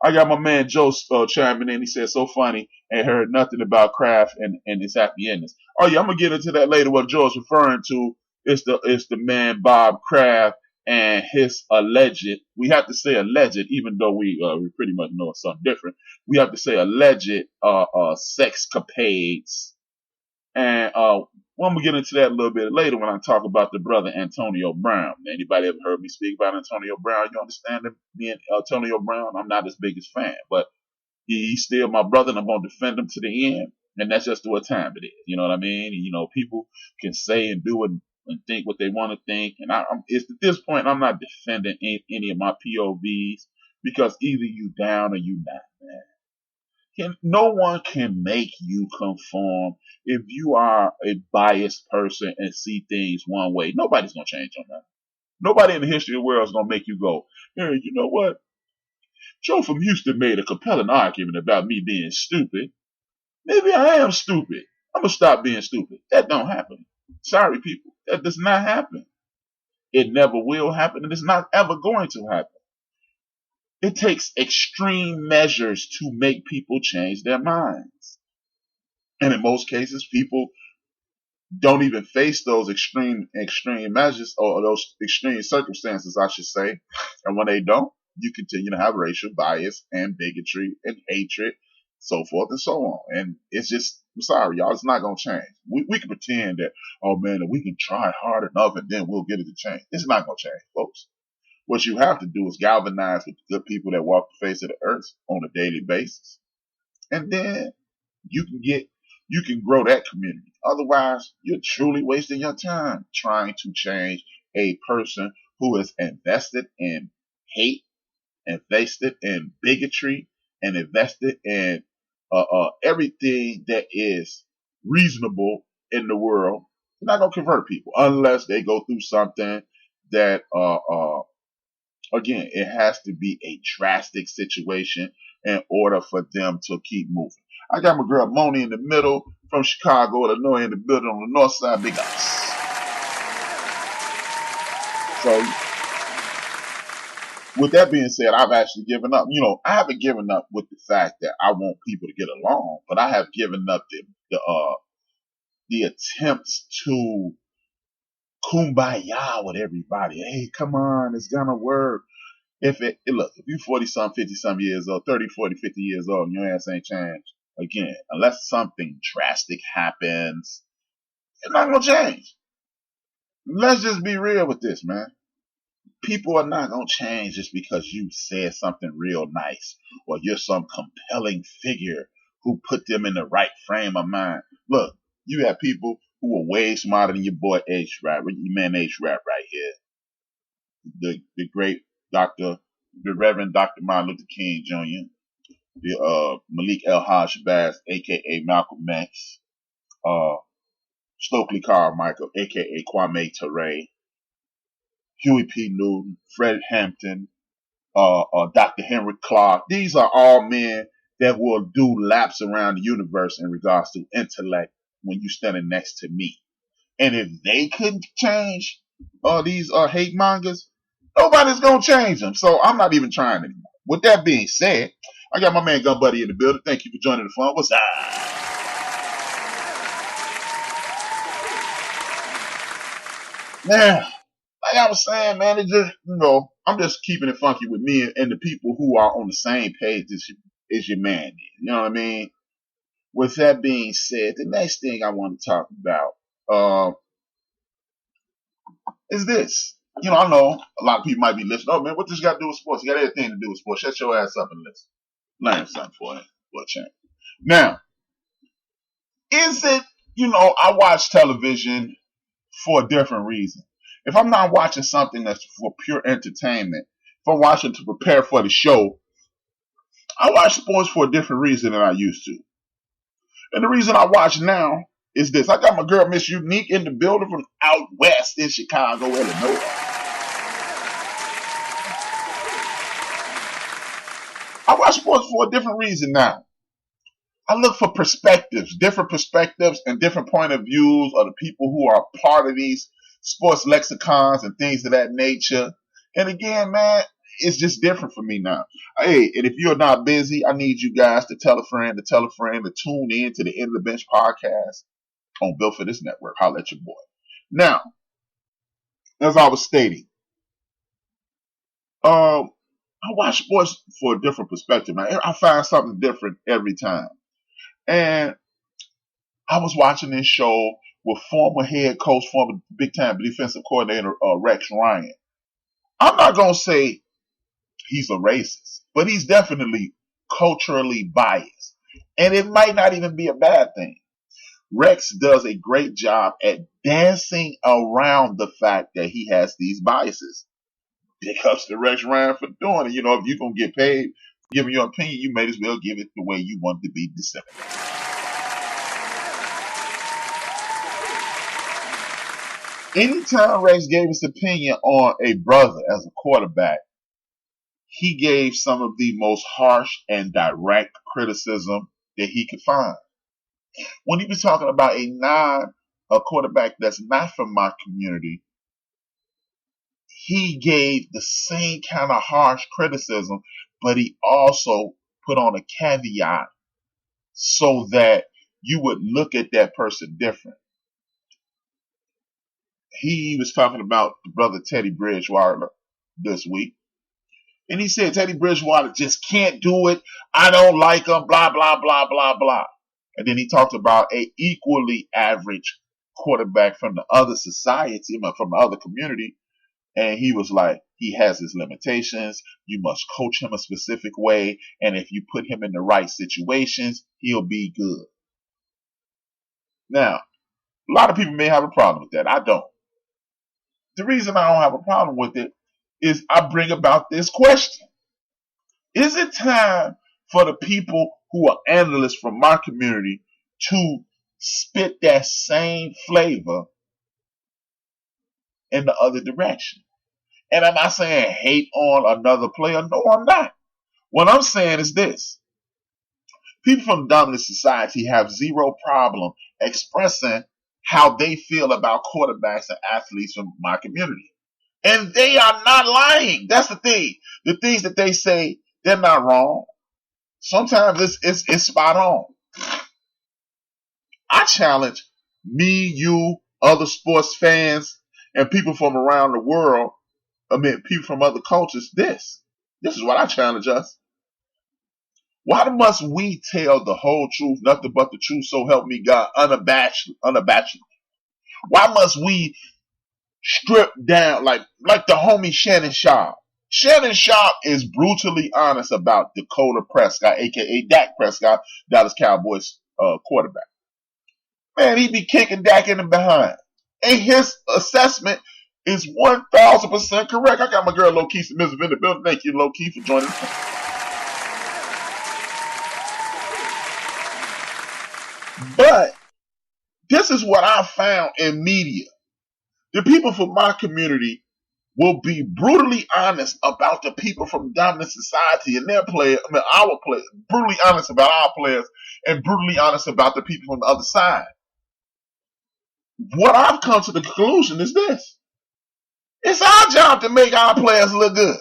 I got my man Joe chiming in. He said, so funny. Ain't heard nothing about Kraft and his happy endings. Oh yeah, I'm gonna get into that later. What Joe's referring to is the man Bob Kraft and his alleged. We have to say alleged, even though we pretty much know it's something different. We have to say alleged sex capades. And well, I'm gonna get into that a little bit later when I talk about the brother Antonio Brown. Anybody ever heard me speak about Antonio Brown? You understand me and Antonio Brown? I'm not his biggest fan, but he's still my brother, and I'm gonna defend him to the end. And that's just what time it is. You know what I mean? You know, people can say and do and think what they want to think, and it's at this point I'm not defending any of my POVs because either you down or you not, man. No one can make you conform. If you are a biased person and see things one way, nobody's going to change on that. Nobody in the history of the world is going to make you go, hey, you know what? Joe from Houston made a compelling argument about me being stupid. Maybe I am stupid. I'm going to stop being stupid. That don't happen. Sorry, people. That does not happen. It never will happen, and it's not ever going to happen. It takes extreme measures to make people change their minds. And in most cases, people don't even face those extreme measures or those extreme circumstances, I should say. And when they don't, you continue to have racial bias and bigotry and hatred, so forth and so on. And it's just, I'm sorry, y'all, it's not going to change. We can pretend that, oh man, that we can try hard enough and then we'll get it to change. It's not going to change, folks. What you have to do is galvanize with the good people that walk the face of the earth on a daily basis. And then you can grow that community. Otherwise, you're truly wasting your time trying to change a person who is invested in hate, invested in bigotry, and invested in everything that is reasonable in the world. You're not going to convert people unless they go through something that again, it has to be a drastic situation in order for them to keep moving. I got my girl Moni in the middle from Chicago, Illinois, in the building on the north side. Big ups. So, with that being said, I've actually given up. You know, I haven't given up with the fact that I want people to get along, but I have given up the attempts to kumbaya with everybody. Hey, come on, it's gonna work. Look, if you're 40-some, 50-some years old, 30, 40, 50 years old, and your ass ain't changed, again, unless something drastic happens, it's not gonna change. Let's just be real with this, man. People are not gonna change just because you said something real nice or you're some compelling figure who put them in the right frame of mind. Look, you have people who are way smarter than your boy HRap, your man HRap right here. The great Dr. the Reverend Dr. Martin Luther King Jr., the Malik El Haj Shabazz, aka Malcolm X, Stokely Carmichael, aka Kwame Ture, Huey P. Newton, Fred Hampton, Dr. Henry Clark. These are all men that will do laps around the universe in regards to intellect when you're standing next to me. And if they couldn't change these hate mongers, nobody's going to change them. So I'm not even trying anymore. With that being said, I got my man Gun Buddy in the building. Thank you for joining the fun. What's up? Now, like I was saying, man, it just, I'm just keeping it funky with me and the people who are on the same page as your man is. You know what I mean? With that being said, the next thing I want to talk about is this. I know a lot of people might be listening. Oh, man, what this got to do with sports? You got everything to do with sports. Shut your ass up and listen. Learn something for a change. Now, is it, I watch television for a different reason. If I'm not watching something that's for pure entertainment, if I'm watching to prepare for the show, I watch sports for a different reason than I used to. And the reason I watch now is this. I got my girl Miss Unique in the building from out west in Chicago, Illinois. I watch sports for a different reason now. I look for different perspectives and different point of views of the people who are part of these sports lexicons and things of that nature. And again, man, it's just different for me now. Hey, and if you're not busy, I need you guys to tell a friend, to tune in to the End of the Bench podcast on Built for This Network. Holla at your boy. Now, as I was stating, I watch sports for a different perspective, man. I find something different every time. And I was watching this show with former head coach, former big-time defensive coordinator, Rex Ryan. I'm not going to say he's a racist, but he's definitely culturally biased. And it might not even be a bad thing. Rex does a great job at dancing around the fact that he has these biases. Big ups to Rex Ryan for doing it. You know, if you're going to get paid for giving your opinion, you may as well give it the way you want it to be disseminated. Anytime Rex gave his opinion on a brother as a quarterback, he gave some of the most harsh and direct criticism that he could find. When he was talking about a quarterback that's not from my community, he gave the same kind of harsh criticism, but he also put on a caveat so that you would look at that person different. He was talking about the brother Teddy Bridgewater this week. And he said Teddy Bridgewater just can't do it. I don't like him, blah, blah, blah, blah, blah. And then he talked about a equally average quarterback from the other society, from the other community. And he was like, he has his limitations. You must coach him a specific way. And if you put him in the right situations, he'll be good. Now, a lot of people may have a problem with that. I don't. The reason I don't have a problem with it is I bring about this question. Is it time for the people who are analysts from my community to spit that same flavor in the other direction? And I'm not saying hate on another player. No, I'm not. What I'm saying is this. People from dominant society have zero problem expressing how they feel about quarterbacks and athletes from my community. And they are not lying. That's the thing. The things that they say, they're not wrong. Sometimes it's spot on. I challenge me, you, other sports fans, and people from around the world, people from other cultures, this is what I challenge us. Why must we tell the whole truth, nothing but the truth, so help me God, unabashedly? Why must we strip down like the homie Shannon Sharp? Shannon Sharp is brutally honest about Dakota Prescott, a.k.a. Dak Prescott, Dallas Cowboys quarterback. Man, he be kicking Dak in the behind. And his assessment is 1,000% correct. I got my girl Low-Key submissive in the building. Thank you, Low-Key, for joining us. But this is what I found in media. The people from my community will be brutally honest about the people from dominant society and their players, our players, brutally honest about our players and brutally honest about the people from the other side. What I've come to the conclusion is this. It's our job to make our players look good.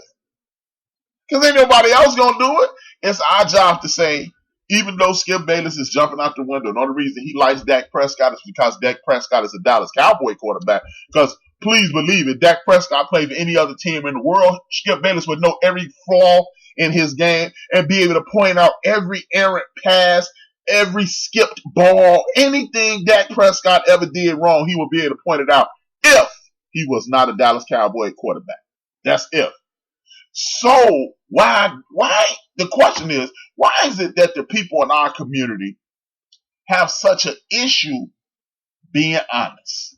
Because ain't nobody else going to do it. It's our job to say, even though Skip Bayless is jumping out the window, and the only reason he likes Dak Prescott is because Dak Prescott is a Dallas Cowboy quarterback. Because please believe it, Dak Prescott played for any other team in the world. Skip Bayless would know every flaw in his game and be able to point out every errant pass, every skipped ball, anything Dak Prescott ever did wrong, he would be able to point it out if he was not a Dallas Cowboy quarterback. That's if. So why the question is, why is it that the people in our community have such an issue being honest?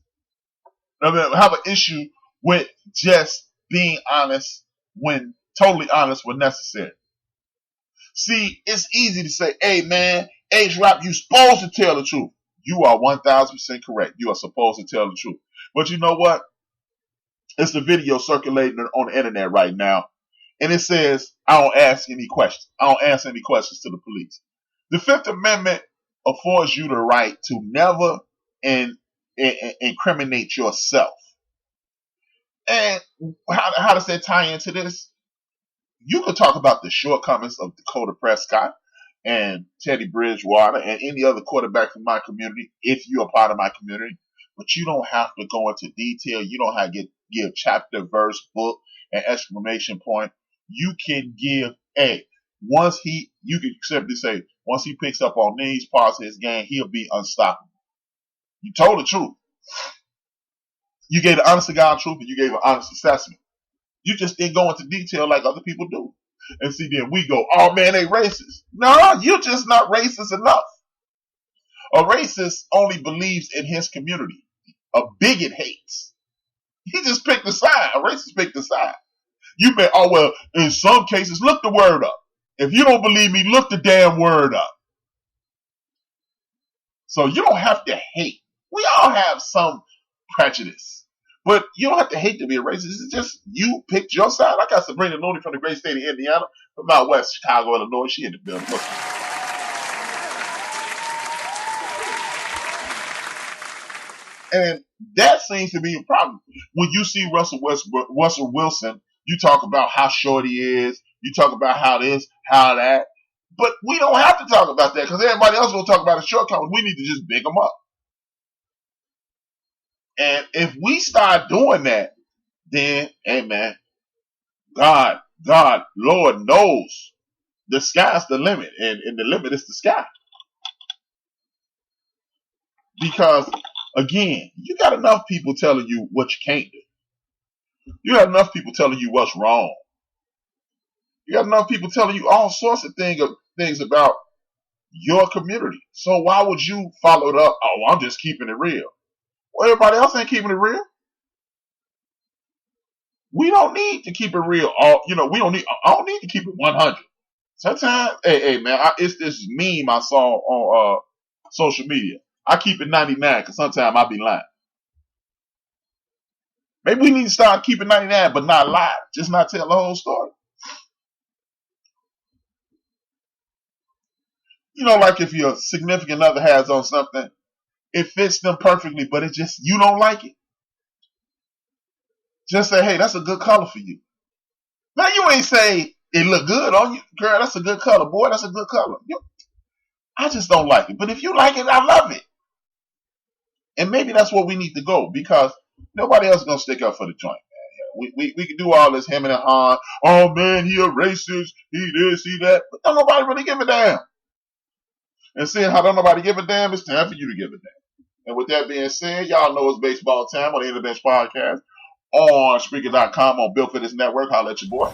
Have an issue with just being honest when totally honest when necessary. See, it's easy to say, hey man, HRap, you supposed to tell the truth. You are 1,000% correct. You are supposed to tell the truth. But you know what? It's the video circulating on the internet right now. And it says, I don't ask any questions. I don't answer any questions to the police. The Fifth Amendment affords you the right to never incriminate yourself. And how does that tie into this? you could talk about the shortcomings of Dakota Prescott and Teddy Bridgewater and any other quarterback from my community if you're a part of my community, but you don't have to go into detail. You don't have to give chapter, verse, book, and exclamation point. You can give you can simply say, once he picks up on these parts of his game, he'll be unstoppable. You told the truth. You gave the honest to God truth, and you gave an honest assessment. You just didn't go into detail like other people do. And see, then we go, oh man, they racist. No, you're just not racist enough. A racist only believes in his community. A bigot hates. He just picked a side. A racist picked a side. You may, in some cases, look the word up. If you don't believe me, look the damn word up. So you don't have to hate. We all have some prejudice. But you don't have to hate to be a racist. It's just you picked your side. I got Sabrina Looney from the great state of Indiana, from out west Chicago, Illinois. She in the building. Look. And that seems to be a problem. When you see Russell Wilson, you talk about how short he is. You talk about how this, how that. But we don't have to talk about that because everybody else will talk about his shortcomings. We need to just big them up. And if we start doing that, then, amen, God, Lord knows the sky's the limit. And the limit is the sky. Because, again, you got enough people telling you what you can't do. You got enough people telling you what's wrong. You got enough people telling you all sorts of things about your community. So why would you follow it up? Oh, I'm just keeping it real. Well, everybody else ain't keeping it real. We don't need to keep it real. I don't need to keep it 100. Sometimes, hey man, it's this meme I saw on social media. I keep it 99 because sometimes I be lying. Maybe we need to start keeping 99 but not lie. Just not tell the whole story. You know, like if your significant other has on something, it fits them perfectly, but it just, you don't like it. Just say, hey, that's a good color for you. Now you ain't say it look good on you. Girl, that's a good color. Boy, that's a good color. I just don't like it. But if you like it, I love it. And maybe that's where we need to go because nobody else is going to stick up for the joint, man. We can do all this hemming and hawing. Oh, man, he a racist. He this, he that. But don't nobody really give a damn. And seeing how don't nobody give a damn, it's time for you to give a damn. And with that being said, y'all know it's baseball time on the EFFECT Podcast on Spreaker.com on Built for This Network. Holla at your boy.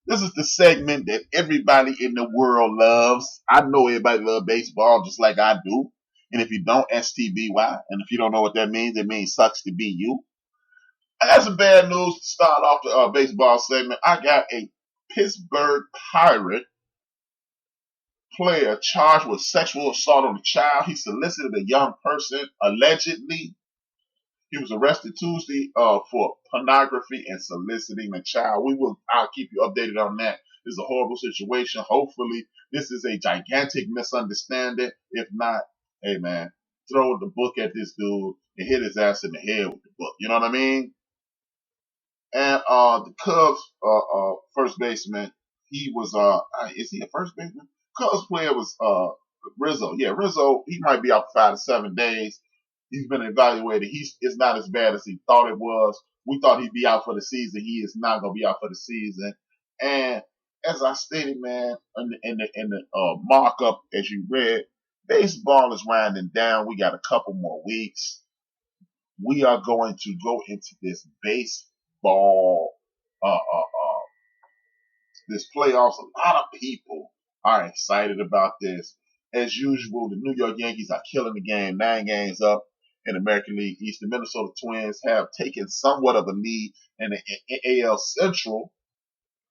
This is the segment that everybody in the world loves. I know everybody loves baseball just like I do. And if you don't, STBY. And if you don't know what that means, it means sucks to be you. I got some bad news to start off the baseball segment. I got a Pittsburgh Pirate player charged with sexual assault on a child. He solicited a young person, allegedly. He was arrested Tuesday for pornography and soliciting a child. I'll keep you updated on that. It's a horrible situation. Hopefully, this is a gigantic misunderstanding. If not, hey man, throw the book at this dude and hit his ass in the head with the book. You know what I mean? And the Cubs first baseman, he was is he a first baseman? Cubs player was Rizzo. Yeah, Rizzo, he might be out for 5 to 7 days. He's been evaluated. It's not as bad as he thought it was. We thought he'd be out for the season. He is not going to be out for the season. And as I stated, man, in the markup, as you read, baseball is winding down. We got a couple more weeks. We are going to go into this baseball, this playoffs. A lot of people are excited about this. As usual, the New York Yankees are killing the game, 9 games up in the American League East. The Minnesota Twins have taken somewhat of a lead in the AL Central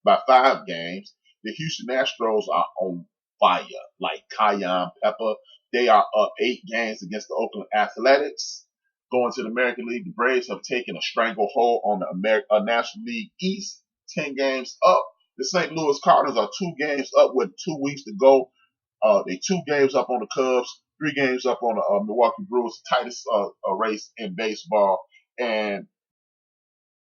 by 5 games. The Houston Astros are on fire like cayenne pepper. They are up 8 games against the Oakland Athletics. Going to the American League, the Braves have taken a stranglehold on the National League East, 10 games up. The St. Louis Cardinals are 2 games up with 2 weeks to go. They 2 games up on the Cubs. 3 games up on the Milwaukee Brewers, tightest race in baseball. And